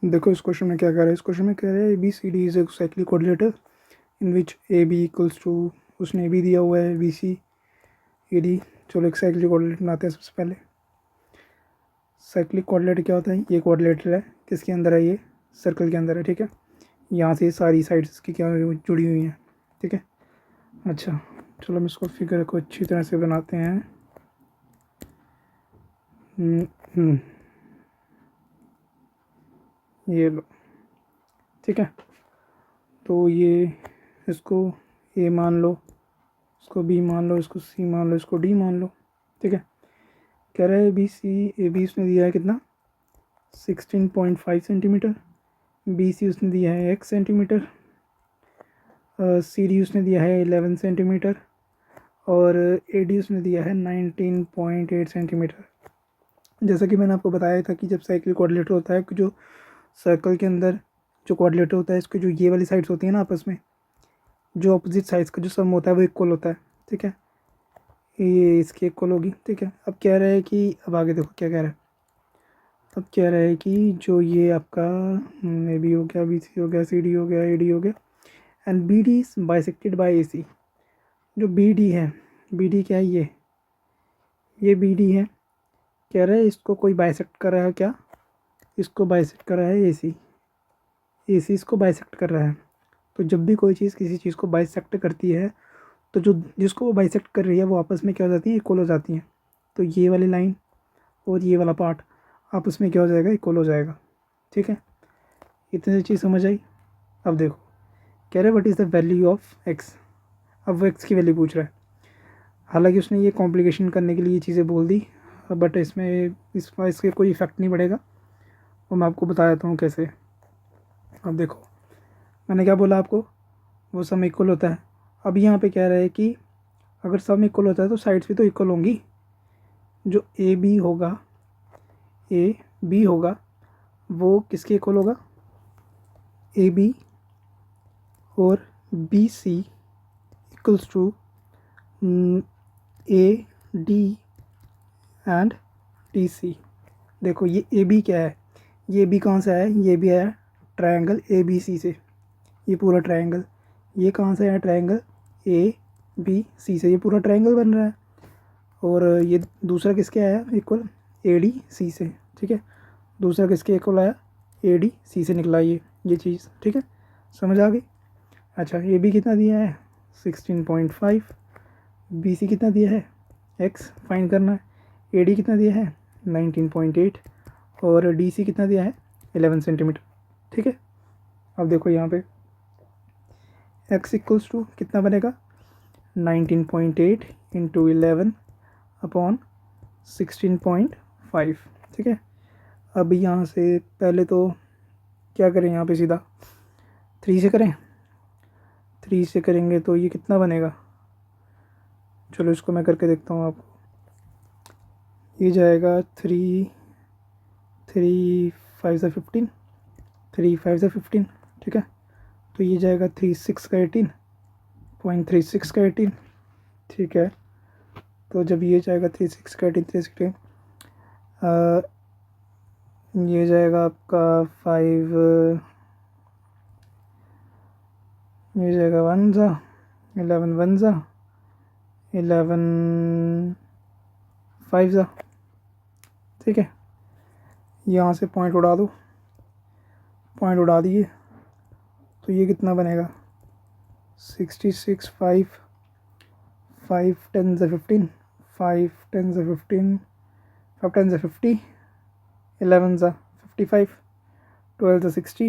देखो इस क्वेश्चन में क्या कह रहा है। इस क्वेश्चन में कह रहा है A B C D is a cyclic coordinator in which A B equals to, उसने ए बी दिया हुआ है, बी सी ए डी। चलो एक साइक्लिक कोऑर्डिनेटर बनाते हैं सबसे पहले। साइक्लिक कोऑर्डिनेटर क्या होता है? ये कोऑर्डिनेटर है, किसके अंदर है? ये सर्कल के अंदर है, ठीक है। यहाँ से सारी साइड्स इसकी क्या जुड़ी हुई हैं, ठीक है। अच्छा चलो हम इसको फिगर को अच्छी तरह से बनाते हैं। हम्म, ये लो, ठीक है। तो ये इसको ए मान लो, इसको बी मान लो, इसको सी मान लो, इसको डी मान लो, ठीक है। कह रहा है बी सी ए बी उसने दिया है कितना? 16.5 सेंटीमीटर। बी सी उसने दिया है x सेंटीमीटर। सी डी उसने दिया है 11 सेंटीमीटर। और ए डी उसने दिया है 19.8 सेंटीमीटर। जैसा कि मैंने आपको बताया था कि जब साइकिल कोऑर्डिनेटर होता है कि जो सर्कल के अंदर जो कोऑर्डिनेटर होता है, इसकी जो ये वाली साइड्स होती हैं ना, आपस में जो अपोजिट साइड्स का जो सम होता है वो इक्वल होता है, ठीक है। ये इसकी इक्वल होगी, ठीक है। अब कह रहा है कि अब आगे देखो क्या कह रहा है। अब कह रहा है कि जो ये आपका ए बी हो गया, बी सी हो गया, सी डी हो गया, ए डी हो गया, and B D is bisected by A C. जो बी डी है, बी डी क्या है? ये बी डी है। कह रहा है इसको कोई बाइसेक्ट कर रहा है क्या? इसको बाइसेक्ट कर रहा है ए सी। ए सी इसको बाइसेक्ट कर रहा है। तो जब भी कोई चीज़ किसी चीज़ को बाइसेक्ट करती है तो जो जिसको वो बाइसेक्ट कर रही है वो आपस में क्या हो जाती है? इक्वल हो जाती हैं। तो ये वाली लाइन और ये वाला पार्ट आपस में क्या हो जाएगा? इक्वल हो जाएगा, ठीक है। इतनी सी चीज़ समझ आई। अब देखो कह रहे what is the value of x. अब वो एक्स की वैल्यू पूछ रहा है। हालांकि उसने ये कॉम्प्लिकेशन करने के लिए ये चीज़ें बोल दी, बट इसमें इसके कोई इफेक्ट नहीं पड़ेगा, और मैं आपको बता देता हूँ कैसे। अब देखो मैंने क्या बोला आपको, वो सम इक्वल होता है। अब यहाँ पे कह रहा है कि अगर सम इक्वल होता है तो साइड्स भी तो इक्वल होंगी। जो ए बी होगा, ए बी होगा, वो किसके इक्वल होगा? ए बी और B C equals to A D and D C. देखो ये ए बी क्या है? ये बी कहाँ से है? ये भी है ट्रायंगल ए बी सी से, ये पूरा ट्रायंगल। ये कहाँ से है? ट्रायंगल ए बी सी से, ये पूरा ट्रायंगल बन रहा है। और ये दूसरा किसके आया इक्वल? ए डी सी से, ठीक है। दूसरा किसके इक्वल आया? ए डी सी से निकला ये चीज़, ठीक है। समझ आ गई? अच्छा ए बी कितना दिया है? 16.5। बी सी कितना दिया है? एक्स फाइंड करना है। ए डी कितना दिया है? 19.8। और डी सी कितना दिया है? 11 सेंटीमीटर, ठीक है। अब देखो यहाँ पे एक्स इक्वल्स टू कितना बनेगा? 19.8 इंटू 11 अपॉन 16.5, ठीक है। अब यहाँ से पहले तो क्या करें? यहाँ पे सीधा 3 से करें। 3 से करेंगे तो ये कितना बनेगा? चलो इसको मैं करके देखता हूँ आपको। ये जाएगा 3 5 ज़ा 15, 3 5 ज़ा 15, ठीक है। तो ये जाएगा 3 6 का 18.36 का 18, ठीक है। तो जब ये जाएगा 3 6 का 18, 3 16, ये जाएगा आपका 5, ये जाएगा 1 ज़ा 11, 1 ज़ा 11, 5 ज़ा, ठीक है। यहाँ से पॉइंट उड़ा दो, पॉइंट उड़ा दिए तो ये कितना बनेगा? 66, 5 5 10 ज़ा 15, 5 10 ज़ा 15, 5 10 ज़ा 50, 11 ज़ा 55, 12 ज़ा 60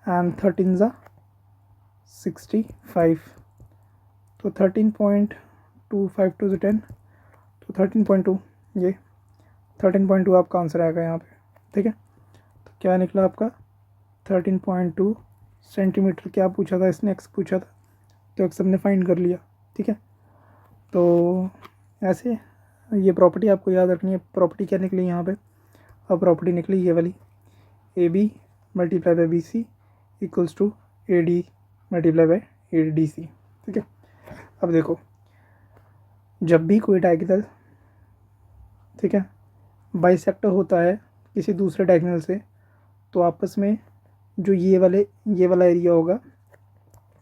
एंड 13 ज़ा 65। तो 13.252 ज़ा 10, तो 13.2, ये 13.2 आपका आंसर आएगा यहाँ पे, ठीक है। तो क्या निकला आपका? 13.2 सेंटीमीटर। क्या पूछा था इसने? एक्स पूछा था, तो एक्स हमने फाइंड कर लिया, ठीक है। तो ऐसे ये प्रॉपर्टी आपको याद रखनी है। प्रॉपर्टी क्या निकली यहाँ पे? अब प्रॉपर्टी निकली ये वाली, A B multiply by B C equals to A D multiply by A D C, ठीक है। अब देखो जब भी कोई डायगोनल, ठीक है, बाइसेक्टर होता है किसी दूसरे डायगोनल से, तो आपस में जो ये वाला एरिया होगा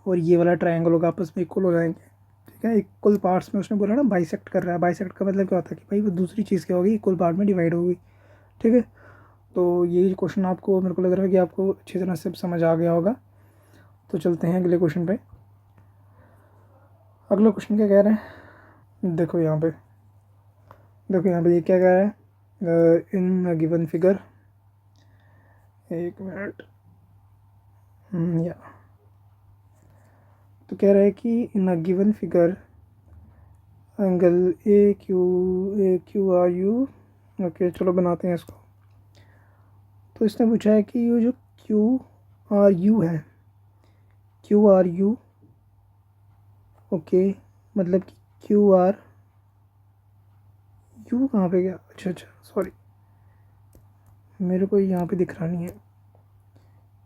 और ये वाला ट्रायंगल होगा आपस में इक्वल हो जाएंगे, ठीक है। इक्वल पार्ट्स में उसने बोला ना बाइसेक्ट कर रहा है, बाइसेक्ट का मतलब क्या होता है कि भाई वो दूसरी चीज़ क्या होगी, इक्वल पार्ट में डिवाइड होगी, ठीक है। तो यही क्वेश्चन आपको, मेरे को लग रहा है कि आपको अच्छी तरह से समझ आ गया होगा। तो चलते हैं अगले क्वेश्चन पे। अगला क्वेश्चन क्या कह रहा है, देखो यहाँ पे ये क्या कह रहा है, इन गिवन फिगर, एक मिनट, या तो कह रहा है कि in a given figure angle A Q R U, okay चलो बनाते हैं इसको। तो इसने पूछा है कि ये जो क्यू आर यू है, क्यू आर यू, ओके, मतलब कि क्यू आर यू कहाँ पे गया, अच्छा सॉरी, मेरे को यहाँ पे दिख रहा नहीं है।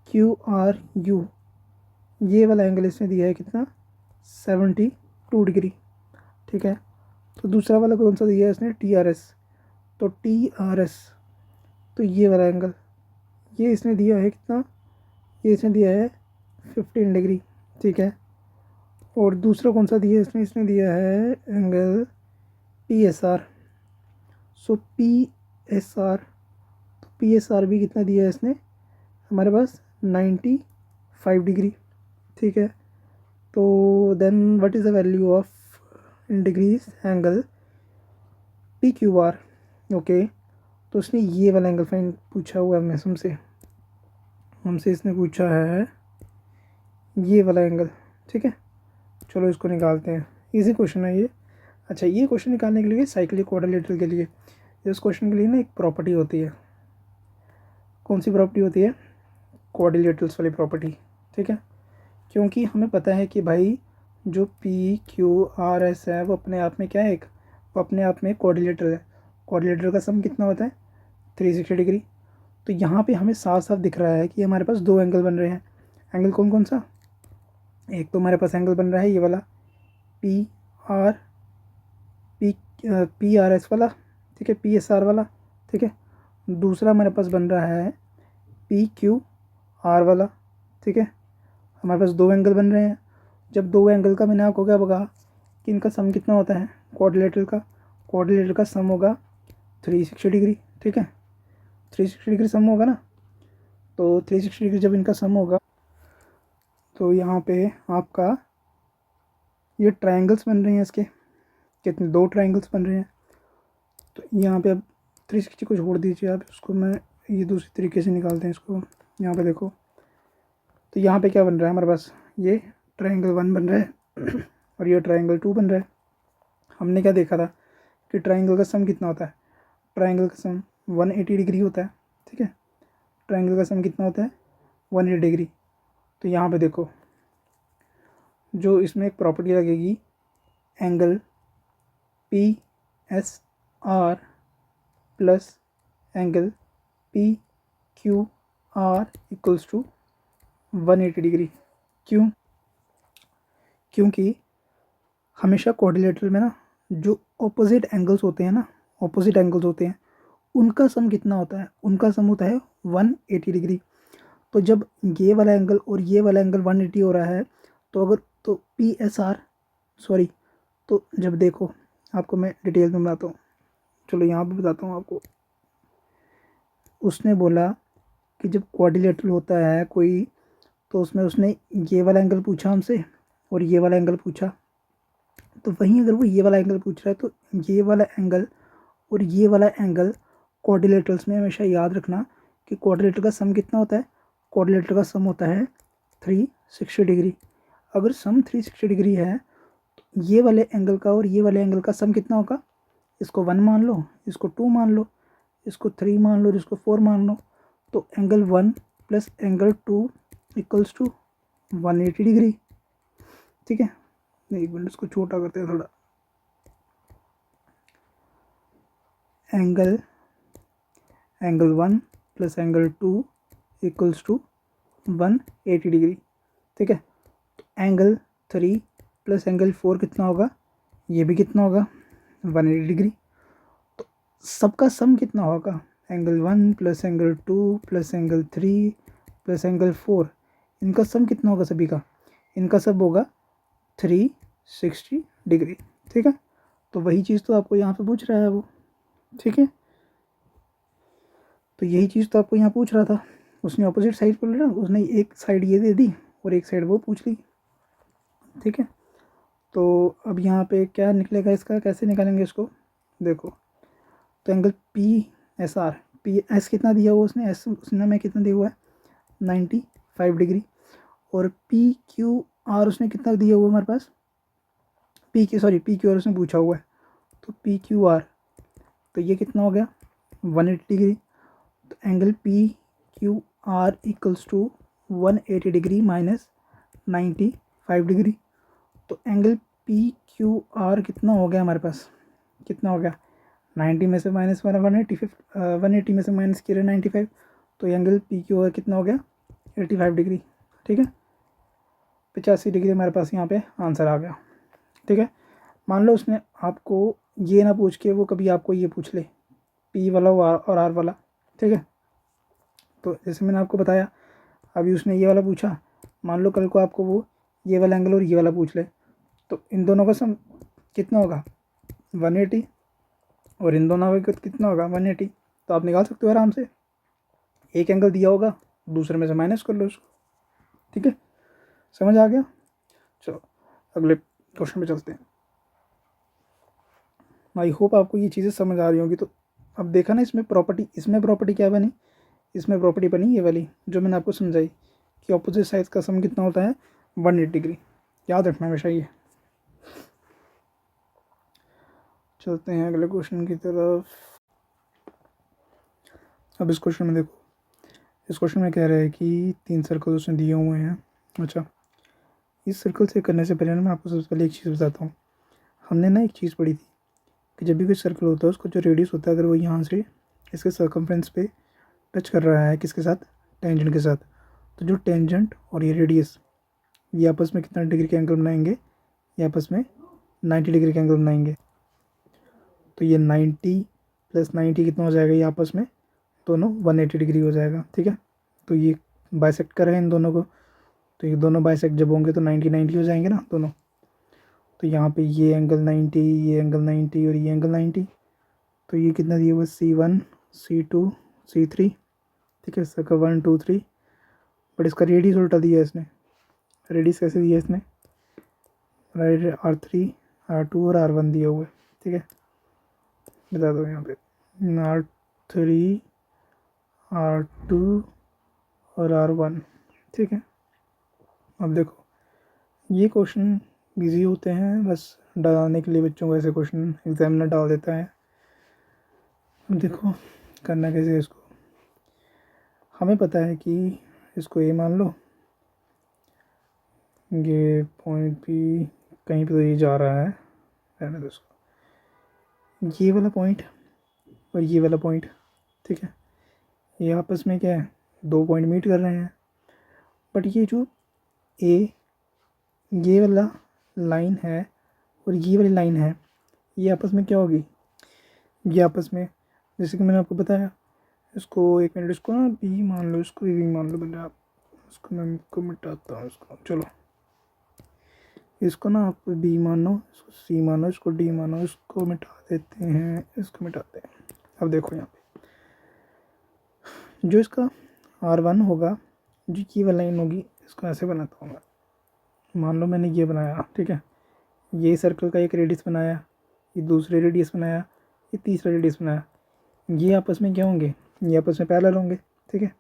क्यू आर यू, ये वाला एंगल इसने दिया है कितना, 72 डिग्री, ठीक है। तो दूसरा वाला कौन सा दिया है इसने, टी आर एस, तो टी आर एस, तो ये वाला एंगल ये इसने दिया है कितना, ये इसने दिया है 15 डिग्री, ठीक है। और दूसरा कौन सा दिया है इसने दिया है angle P S are, so P S are, तो पी एस आर भी कितना दिया है इसने हमारे पास 95 डिग्री, ठीक है। तो then what is the value of in degrees angle P Q R, okay. तो उसने ये वाला एंगल फाइन पूछा हुआ है हमसे इसने पूछा है ये वाला एंगल, ठीक है। चलो इसको निकालते हैं, इजी क्वेश्चन है ये। अच्छा, ये क्वेश्चन निकालने के लिए साइक्लिक क्वाड्रिलेटरल के लिए इस क्वेश्चन के लिए ना एक प्रॉपर्टी होती है, कौन सी प्रॉपर्टी होती है, क्वाड्रिलेटरल्स वाली प्रॉपर्टी, ठीक है। क्योंकि हमें पता है कि भाई जो पी क्यू आर एस है वो अपने आप में क्या है, वो अपने आप में क्वाड्रिलेटरल है। क्वाड्रिलेटरल का सम कितना होता है, 360 डिग्री। तो यहाँ पे हमें साफ साफ दिख रहा है कि हमारे पास दो एंगल बन रहे हैं। एंगल कौन कौन सा, एक तो हमारे पास एंगल बन रहा है ये वाला P R P R S वाला, ठीक है, पी एस आर वाला, ठीक है। दूसरा हमारे पास बन रहा है पी क्यू आर वाला, ठीक है। हमारे पास दो एंगल बन रहे हैं। जब दो एंगल का मैंने आपको क्या बता कि इनका सम कितना होता है, क्वाड्रिलेटरल का सम होगा 360 डिग्री, ठीक है। 360 डिग्री सम होगा ना, तो 360 डिग्री जब इनका सम होगा तो यहाँ पे आपका ये ट्रायंगल्स बन रहे हैं, इसके कितने, दो ट्रायंगल्स बन रहे हैं। तो यहाँ पे अब 360 को छोड़ दीजिए आप, उसको मैं ये दूसरी तरीके से निकालते हैं इसको। यहाँ पे देखो, तो यहाँ पे क्या बन रहा है हमारे पास, ये ट्रायंगल 1 बन रहा है और ये ट्रायंगल 2 बन रहा है। हमने क्या देखा था कि ट्रायंगल का सम कितना होता है, ट्रायंगल का सम 180 डिग्री होता है, ठीक है। ट्रायंगल का सम कितना होता है, 180 डिग्री। तो यहाँ पे देखो, जो इसमें एक प्रॉपर्टी लगेगी, angle P S R plus angle P Q R equals to 180 degree. क्यों, क्योंकि हमेशा क्वाड्रिलेटरल में ना जो ऑपोजिट एंगल्स होते हैं उनका सम कितना होता है, उनका सम होता है 180 डिग्री। तो जब ये वाला एंगल और ये वाला एंगल 180 हो रहा है, तो अगर तो पी एस आर, सॉरी, तो जब देखो आपको मैं डिटेल में बताता हूँ, चलो यहाँ पे बताता हूँ आपको। उसने बोला कि जब क्वाड्रिलेटरल होता है कोई, तो उसमें उसने ये वाला एंगल पूछा हमसे और ये वाला एंगल पूछा। तो वहीं अगर वो ये वाला एंगल पूछ रहा है तो ये वाला एंगल और ये वाला एंगल क्वाड्रिलेटरल्स में हमेशा याद रखना कि क्वाड्रिलेटरल का सम कितना होता है, क्वाड्रिलेटरल का सम होता है 360 डिग्री। अगर सम 360 डिग्री है तो ये वाले एंगल का और ये वाले एंगल का सम कितना होगा, इसको 1 मान लो, इसको 2 मान लो, इसको 3 मान लो, इसको 4 मान लो। तो angle 1 plus angle 2 equals to 180 degree, ठीक है। एक मिनट इसको छोटा करते हैं थोड़ा। Angle 1 plus angle 2 equals to 180 degree, ठीक है। तो एंगल 3 प्लस एंगल 4 कितना होगा, ये भी कितना होगा, 180 डिग्री। तो सबका सम कितना होगा, angle 1 plus angle 2 plus angle 3 plus angle 4, इनका सम कितना होगा सभी का? इनका सब होगा 360 डिग्री। ठीक है, तो वही चीज़ तो आपको यहाँ पे पूछ रहा है वो। ठीक है, तो यही चीज़ तो आपको यहाँ पूछ रहा था। उसने अपोजिट साइड पर लेना, उसने एक साइड ये दे दी और एक साइड वो पूछ ली। ठीक है, तो अब यहाँ पे क्या निकलेगा इसका, कैसे निकालेंगे इसको? देखो, तो angle P S are, P S कितना दिया हुआ उसने, एस उसने हमें कितना दिया हुआ है 95 डिग्री, और पी क्यू आर उसने कितना दिया हुआ हमारे पास, पी क्यू आर उसने पूछा हुआ है, तो पी क्यू आर, तो ये कितना हो गया 180 डिग्री। तो angle P Q R equals to 180 degree minus 95 degree. तो एंगल पी क्यू आर कितना हो गया हमारे पास, कितना हो गया 90 में से माइनस 180 में से माइनस किया 95, तो एंगल पी क्यू आर कितना हो गया 85 डिग्री। ठीक है, 85 डिग्री हमारे पास यहाँ पे आंसर आ गया। ठीक है, मान लो उसने आपको ये ना पूछ के वो कभी आपको ये पूछ ले पी वाला और आर वाला। ठीक है, तो जैसे मैंने आपको बताया, अभी उसने ये वाला पूछा, मान लो कल को आपको वो ये वाला एंगल और ये वाला पूछ ले, तो इन दोनों का सम कितना होगा 180, और इन दोनों का कितना होगा 180। तो आप निकाल सकते हो आराम से, एक एंगल दिया होगा दूसरे में से माइनस कर लो उसको। ठीक है, समझ आ गया? चलो अगले क्वेश्चन पे चलते हैं। आई होप आपको ये चीज़ें समझ आ रही होंगी। तो अब देखा ना, इसमें प्रॉपर्टी क्या बनी, इसमें प्रॉपर्टी बनी ये वाली जो मैंने आपको समझाई कि ऑपोजिट साइड का सम कितना होता है 180 डिग्री। याद रखना हमेशा ये। चलते हैं अगले क्वेश्चन की तरफ। अब इस क्वेश्चन में देखो, इस क्वेश्चन में कह रहा है कि 3 सर्कल उसने दिए हुए हैं। अच्छा, इस सर्कल से करने से पहले ना मैं आपको सबसे पहले एक चीज़ बताता हूँ। हमने ना एक चीज़ पढ़ी थी कि जब भी कोई सर्कल होता है उसको जो रेडियस होता है, अगर वो यहाँ से इसके सर्कमफ्रेंस पे टच कर रहा है किसके साथ, टेंजेंट के साथ, तो जो टेंजेंट और ये रेडियस ये आपस में कितना डिग्री के एंगल बनाएंगे, ये आपस में 90 डिग्री के एंगल बनाएंगे। तो ये 90 प्लस 90 कितना हो जाएगा, ये आपस में दोनों 180 डिग्री हो जाएगा। ठीक है, तो ये बाइसेक्ट कर रहे हैं इन दोनों को, तो ये दोनों बाइसेक्ट जब होंगे तो 90 90 हो जाएंगे ना दोनों। तो यहाँ पे ये एंगल 90, ये एंगल 90 और ये एंगल 90, तो ये कितना दिया हुआ C1 C2 C3। ठीक है, सर्कल 1 2 3, बट इसका रेडियस उल्टा दिया है इसने। रेडियस कैसे दिया है इसने, राइट, R3 R2 और R1 दिया हुआ है। ठीक है, बता दो यहाँ पे R3 R2 और R1। ठीक है, अब देखो ये क्वेश्चन इजी होते हैं, बस डराने के लिए बच्चों को ऐसे क्वेश्चन एग्जामिनर डाल देता है। अब देखो करना कैसे है इसको। हमें पता है कि इसको ए मान लो, ये पॉइंट भी कहीं पे तो ये जा रहा है, रहने दो इसको, ये वाला पॉइंट और ये वाला पॉइंट। ठीक है, ये आपस में क्या है, 2 पॉइंट मीट कर रहे हैं, बट ये जो ए ये वाला लाइन है और ये वाली लाइन है, ये आपस में क्या होगी, ये आपस में, जैसे कि मैंने आपको बताया, इसको एक मिनट, इसको ना बी मान लो, इसको बी मान लो पहले आप, इसको मैं इसको मिटाता हूँ इसको, चलो इसको ना आप बी मानो, इसको सी मानो, इसको डी मानो, इसको मिटा देते हैं, इसको मिटाते हैं। अब देखो यहाँ पे जो इसका R1 होगा, जो ये वाला लाइन होगी, इसको ऐसे बनाता हूँ मैं। मान लो मैंने ये बनाया, ठीक है, ये सर्कल का एक रेडियस बनाया, ये दूसरे रेडियस बनाया, ये तीसरा रेडियस बनाया, ये आपस में क्या होंगे, ये आपस में पैरेलल होंगे। ठीक है,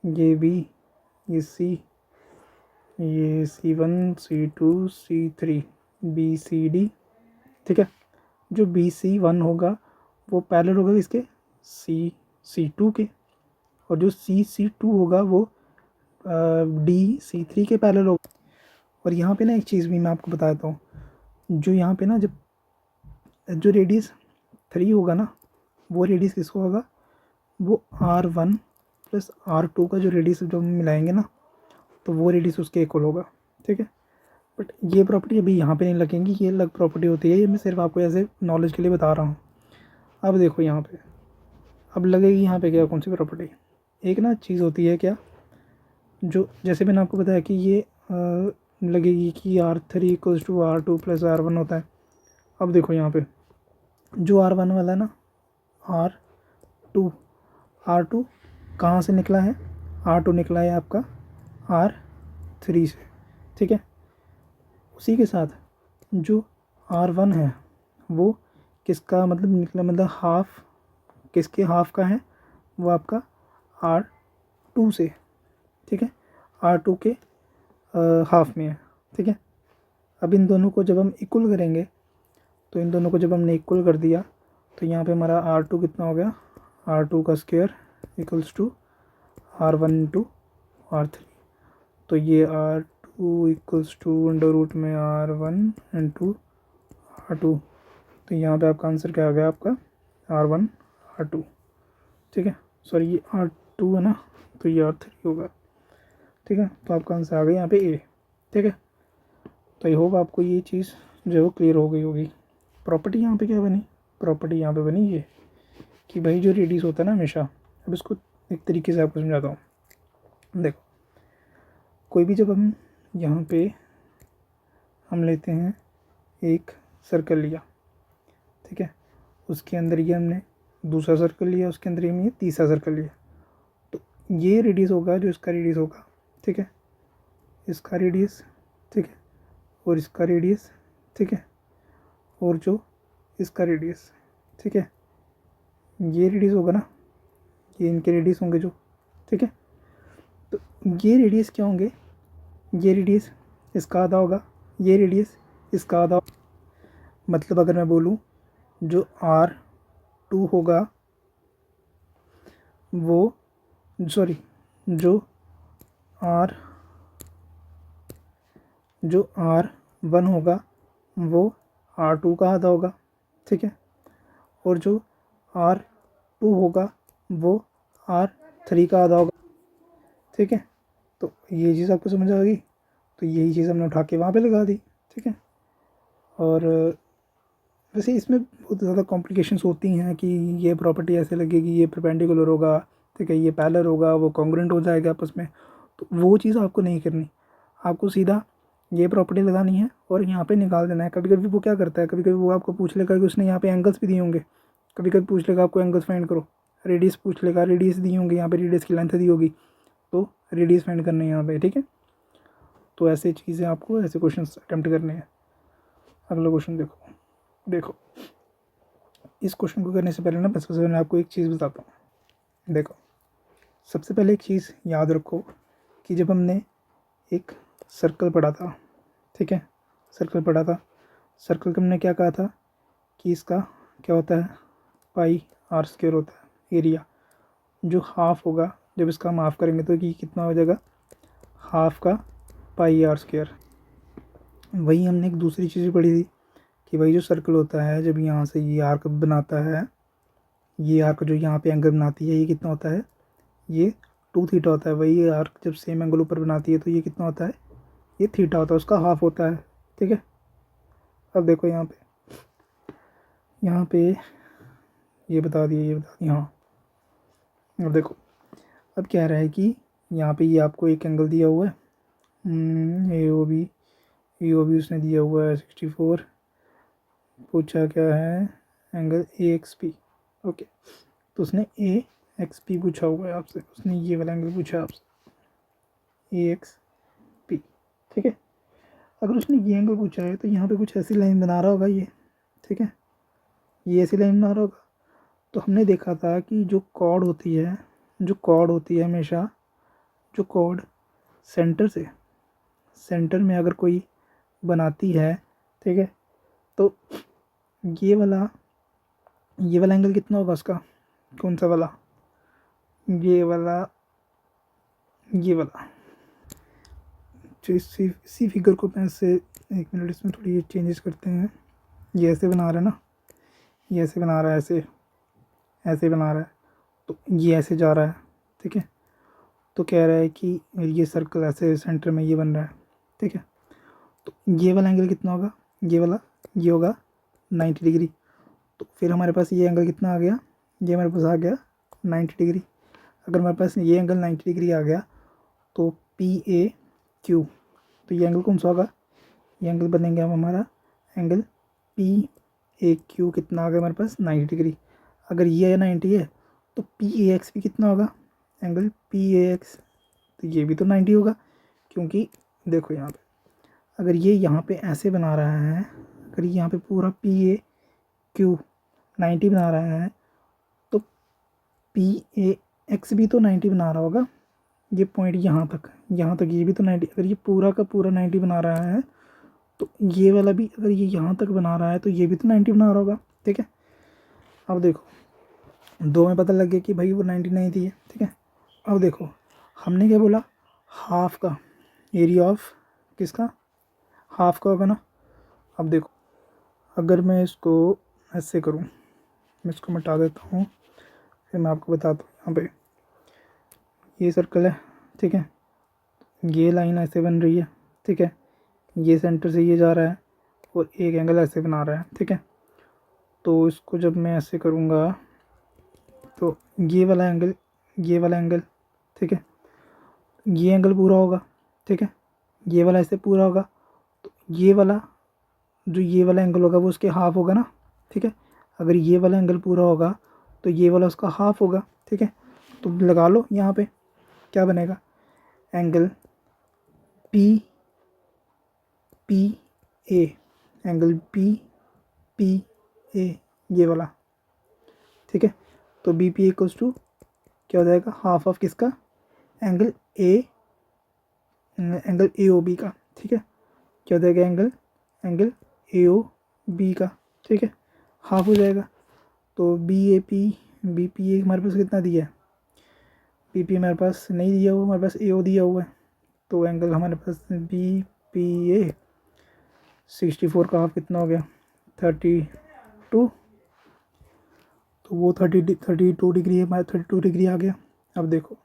ये बी, ये सी, ये C1 C2 C3 BCD। ठीक है, जो BC1 होगा वो पैरेलल होगा इसके C2 के, और जो C2 होगा वो DC3 के पैरेलल होगा। और यहाँ पे ना एक चीज़ भी मैं आपको बता देता हूँ, जो यहाँ पे ना जब जो रेडियस 3 होगा ना, वो रेडियस किसको होगा, वो R1 प्लस R2 का जो रेडियस जब हम मिलाएंगे ना, तो वो रेडियस उसके इक्वल होगा। ठीक है, बट ये प्रॉपर्टी अभी यहाँ पे नहीं लगेंगी, ये अलग प्रॉपर्टी होती है, ये मैं सिर्फ आपको ऐसे नॉलेज के लिए बता रहा हूँ। अब देखो यहाँ पे, अब लगेगी यहाँ पे क्या, कौन सी प्रॉपर्टी, एक ना चीज़ होती है क्या, जो जैसे मैंने आपको बताया कि ये लगेगी कि R3 equals to R2 plus R1 होता है। अब देखो यहाँ पे जो R1 वाला है ना, R2 कहाँ से निकला है, R2 निकला है आपका R3 से, ठीक है। उसी के साथ जो R1 है वो किसका मतलब निकला, मतलब हाफ, किसके हाफ का है, वो आपका R2 से, ठीक है, R2 के हाफ में है, ठीक है। अब इन दोनों को जब हम इक्वल करेंगे, तो इन दोनों को जब हमने इक्वल कर दिया तो यहाँ पे हमारा R2 कितना हो गया, R2 का square equals to R1 into R3। तो ये R2 equals to under root में R1 इंटू R2। तो यहाँ पे आपका आंसर क्या आ गया, आपका R1 R2, ठीक है। सॉरी ये R2 है ना, तो ये R3 होगा, ठीक है। तो आपका आंसर आ गया यहाँ पे A, ठीक है। तो आई होप आपको ये चीज़ जो है वो क्लियर हो गई होगी। प्रॉपर्टी यहाँ पे क्या बनी, प्रॉपर्टी यहाँ पे बनी ये कि भाई जो रेडियस होता है ना हमेशा, अब इसको एक तरीके से आपको समझाता हूँ। देखो कोई भी जब हम यहाँ पे हम लेते हैं एक सर्कल लिया, ठीक है, उसके अंदर ये हमने दूसरा सर्कल लिया, उसके अंदर हमने तीसरा सर्कल लिया, तो ये रेडियस होगा जो इसका रेडियस होगा, ठीक है, इसका रेडियस, ठीक है, और इसका रेडियस, ठीक है, और जो इसका रेडियस, ठीक है, ये रेडियस होगा ना, ये इनके रेडियस होंगे जो, ठीक है। तो ये रेडियस क्या होंगे, ये रेडियस इसका आधा होगा, ये रेडियस इसका आधा, मतलब अगर मैं बोलूँ जो R2 होगा वो, सॉरी जो R1 होगा वो R2 का आधा होगा, ठीक है, और जो R2 होगा वो R3 का आधा होगा, ठीक है। तो ये चीज़ आपको समझ आ गई, तो यही चीज़ हमने उठा के वहाँ पे लगा दी, ठीक है। और वैसे इसमें बहुत ज़्यादा कॉम्प्लिकेशंस होती हैं कि ये प्रॉपर्टी ऐसे लगेगी, ये परपेंडिकुलर होगा, ठीक है, ये पैरेलल होगा, वो कॉन्ग्रुएंट हो जाएगा आपस में, तो वो चीज़ आपको नहीं करनी, आपको सीधा ये प्रॉपर्टी लगानी है और यहाँ पे निकाल देना है। कभी कभी वो क्या करता है, कभी कभी वो आपको पूछ लेगा कि उसने यहाँ पे एंगल्स भी दिए होंगे, कभी कभी पूछ लेगा आपको एंगल्स फाइंड करो, रेडियस पूछ लेगा, रेडियस दी होंगी यहाँ पे, रेडियस की लेंथ दी होगी, तो रेडियस फाइंड करनी है यहाँ पे, ठीक है। तो ऐसे चीज़ें आपको ऐसे क्वेश्चन अटैम्प्ट करने हैं। अगला क्वेश्चन देखो, देखो इस क्वेश्चन को करने से पहले ना सबसे पहले मैं आपको एक चीज़ बताता हूँ। देखो सबसे पहले एक चीज़ याद रखो कि जब हमने एक सर्कल पढ़ा था, ठीक है, सर्कल पढ़ा था, सर्कल का हमने क्या कहा था कि इसका क्या होता है, पाई आर स्क्वायर होता है एरिया, जो हाफ होगा जब इसका हम हाफ करेंगे तो ये कितना हो जाएगा, हाफ का पाई आर स्क्वायर। वही हमने एक दूसरी चीज़ पढ़ी थी कि भाई जो सर्कल होता है जब यहाँ से ये आर्क बनाता है, ये आर्क जो यहाँ पे एंगल बनाती है ये कितना होता है, ये 2 थीटा होता है। वही आर्क जब सेम एंगल ऊपर बनाती है तो ये कितना होता है, ये थीटा होता है, उसका हाफ होता है, ठीक है। अब देखो यहाँ पे ये बता दिया, ये बता दिया, हाँ। अब देखो अब कह रहा है कि यहाँ पे ये आपको एक एंगल दिया हुआ है, ए ओ बी उसने दिया हुआ है 64, पूछा क्या है, angle A x P, okay. तो उसने ए एक्स पी पूछा हुआ है आपसे, उसने ये वाला एंगल पूछा आपसे ए एक्स पी, ठीक है। अगर उसने ये एंगल पूछा है तो यहाँ पे कुछ ऐसी लाइन बना रहा होगा ये, ठीक है, ये ऐसी लाइन बना रहा होगा। तो हमने देखा था कि जो कॉर्ड होती है, जो कॉर्ड होती है हमेशा, जो कॉर्ड सेंटर में अगर कोई बनाती है, ठीक है, तो ये वाला एंगल कितना होगा उसका, कौन सा वाला, ये वाला जो इसी फिगर को मैं ऐसे, एक मिनट इसमें थोड़ी चेंजेस करते हैं, ये ऐसे बना रहा है ना, ये ऐसे बना रहा है, ऐसे बना रहा है, तो ये ऐसे जा रहा है, ठीक है। तो कह रहा है कि ये सर्कल ऐसे सेंटर में ये बन रहा है, ठीक है। तो ये वाला एंगल कितना होगा, ये होगा 90 डिग्री। तो फिर हमारे पास ये एंगल कितना आ गया, ये हमारे पास आ गया 90 डिग्री। अगर हमारे पास ये एंगल 90 डिग्री आ गया तो PAQ, तो ये एंगल कौन सा होगा, ये एंगल बनेंगे अब हमारा एंगल PAQ कितना आ गया हमारे पास 90 डिग्री। अगर ये 90 है तो PAX भी कितना होगा, एंगल PAX, तो ये भी तो 90 होगा, क्योंकि देखो यहाँ पे अगर ये यहाँ पे ऐसे बना रहा है, अगर यहाँ पे पूरा PAQ 90 बना रहा है तो PAX भी तो 90 बना रहा होगा। ये पॉइंट यहाँ तक ये भी तो 90, अगर ये पूरा का पूरा 90 बना रहा है तो ये वाला भी अगर ये यहाँ तक बना रहा है तो ये भी तो 90 बना रहा होगा। ठीक है, अब देखो दो में पता लग गया कि भाई वो 90 नहीं थी है। ठीक है, अब देखो हमने क्या बोला, हाफ का एरिया ऑफ किसका, हाफ का होगा ना। अब देखो अगर मैं इसको ऐसे करूँ, मैं इसको मिटा देता हूँ, फिर मैं आपको बताता हूँ। यहाँ पे ये सर्कल है, ठीक है, ये लाइन ऐसे बन रही है, ठीक है, ये सेंटर से ये जा रहा है और एक एंगल ऐसे बना रहा है। ठीक है, तो इसको जब मैं ऐसे करूँगा तो ये वाला एंगल, ठीक है, ये एंगल पूरा होगा। ठीक है, ये वाला ऐसे पूरा होगा, तो ये वाला जो ये वाला एंगल होगा वो उसके हाफ होगा ना। ठीक है, अगर ये वाला एंगल पूरा होगा तो ये वाला उसका हाफ होगा। ठीक है, तो लगा लो यहाँ पे क्या बनेगा, एंगल PPA, एंगल PPA ये वाला। ठीक है, तो BPA इक्वल्स टू क्या हो जाएगा, हाफ ऑफ किसका, एंगल AOB का। ठीक है, क्या हो जाएगा, एंगल AOB का। ठीक है, हाफ हो जाएगा। तो BPA हमारे पास कितना दिया है, BP हमारे पास नहीं दिया हुआ, हमारे पास AO दिया हुआ है। तो एंगल हमारे पास BPA 64 का हाफ कितना हो गया, 32, तो वो 32 डिग्री है, हमारा 32 डिग्री आ गया। अब देखो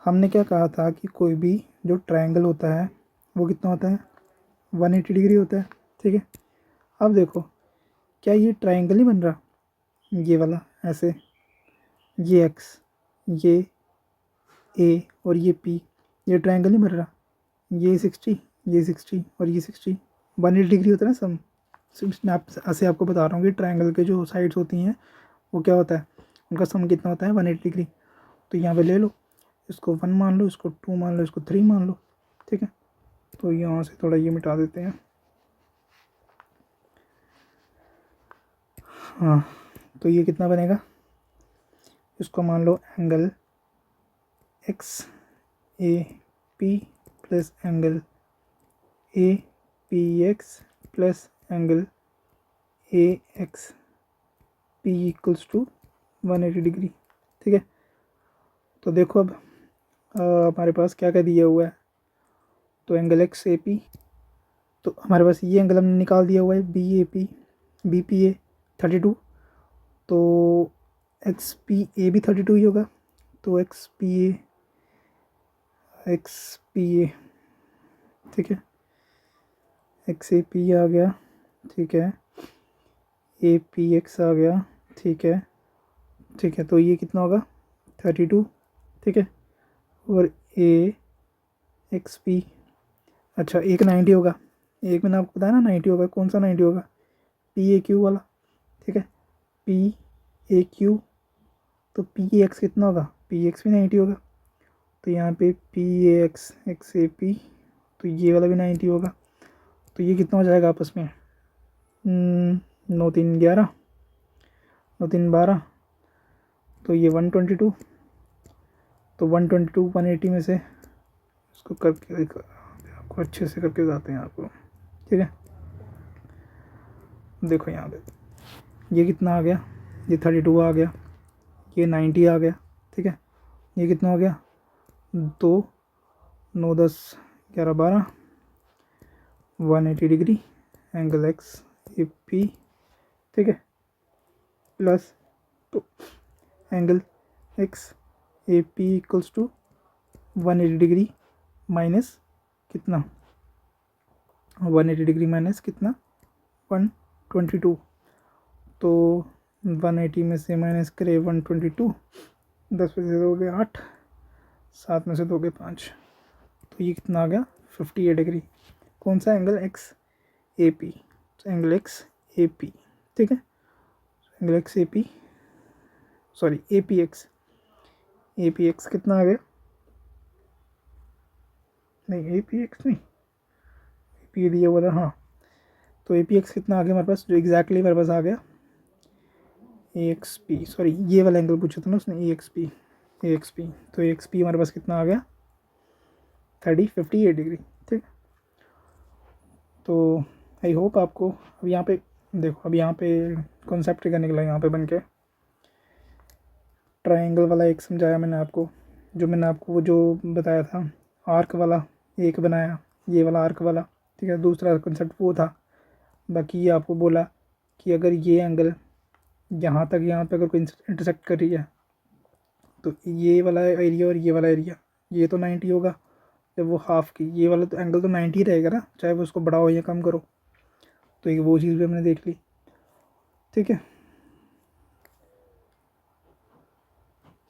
हमने क्या कहा था कि कोई भी जो ट्रायंगल होता है वो कितना होता है, 180 डिग्री होता है। ठीक है, अब देखो क्या ये ट्रायंगल नहीं बन रहा, ये वाला ऐसे, ये X, ये A और ये P, ये ट्रायंगल नहीं बन रहा, ये 60 और ये 60, 180 डिग्री होता है ना सम। मैं ऐसे आपको बता रहा हूँ कि ट्रायंगल के जो साइड्स होती हैं वो क्या होता है, उनका सम कितना होता है, 180 डिग्री। तो यहाँ पे ले लो, इसको 1 मान लो, इसको 2 मान लो, इसको 3 मान लो। ठीक है, तो यहाँ से थोड़ा ये मिटा देते हैं। हाँ, तो ये कितना बनेगा, इसको मान लो angle XAP plus angle APX plus angle AXP equals to 180 degree. ठीक है, तो देखो अब हमारे पास क्या क्या दिया हुआ है, तो एंगल XAP, तो हमारे पास ये एंगल हमने निकाल दिया हुआ है BPA 32, तो XPA भी 32 ही होगा। तो XPA ठीक है, XAP आ गया, ठीक है, APX आ गया, ठीक है, तो ये कितना होगा 32। ठीक है, और AXP, अच्छा एक 90 होगा, एक मैंने आपको बताया ना 90 होगा, कौन सा 90 होगा, PAQ वाला। ठीक है, PAQ, तो PAX कितना होगा, PX भी 90 होगा, तो यहाँ पे PAX XAP, तो ये वाला भी 90 होगा। तो ये कितना हो जाएगा आपस में, 9 3 11, 9 3 12, तो ये 122, तो 122 180 में से इसको करके आपको अच्छे से करके बताते हैं आपको। ठीक है, देखो यहाँ पे ये कितना आ गया, ये 32 आ गया, ये 90 आ गया। ठीक है, ये कितना हो गया, 2 9 10 11 12, 180 डिग्री एंगल XAP। ठीक है, प्लस तो angle XAP equals to 180 degree minus कितना, 180 डिग्री माइनस कितना 122, तो 180 में से माइनस करे 122, 10 में से दोगे 8, 7 में से दोगे 5, तो ये कितना आ गया 58 डिग्री। कौन सा angle? X A P, angle x A P, ठीक है। Angle x A P, sorry A P x, A P x कितना आ गया? नहीं ए पी एक्स नहीं, ए पी दिया हुआ था, हाँ। तो ए पी एक्स कितना आ गया हमारे पास, जो एग्जैक्टली मेरे पास आ गया ए एक्स पी, सॉरी ये वाला एंगल पूछा था ना उसने, ए एक्स पी, ए एक्स पी, तो ए एक्स पी हमारे पास कितना आ गया 58 डिग्री, ठीक। तो आई होप आपको अब यहाँ पे देखो, अब यहाँ पे कॉन्सेप्ट क्या निकला यहाँ पे बन के, ट्रायंगल वाला एक समझाया मैंने आपको, जो मैंने आपको वो जो बताया था आर्क वाला एक बनाया, ये वाला आर्क वाला, ठीक है। दूसरा कॉन्सेप्ट वो था। बाकी ये आपको बोला कि अगर ये एंगल यहाँ तक यहाँ पे अगर कोई इंटरसेक्ट कर रही है तो ये वाला एरिया और ये वाला एरिया, ये तो 90 होगा जब वो हाफ की, ये वाला तो एंगल तो 90 रहेगा ना, चाहे वो उसको बढ़ाओ या कम करो। तो ये वो चीज़ भी हमने देख ली, ठीक है।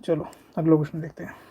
चलो अगला क्वेश्चन देखते हैं।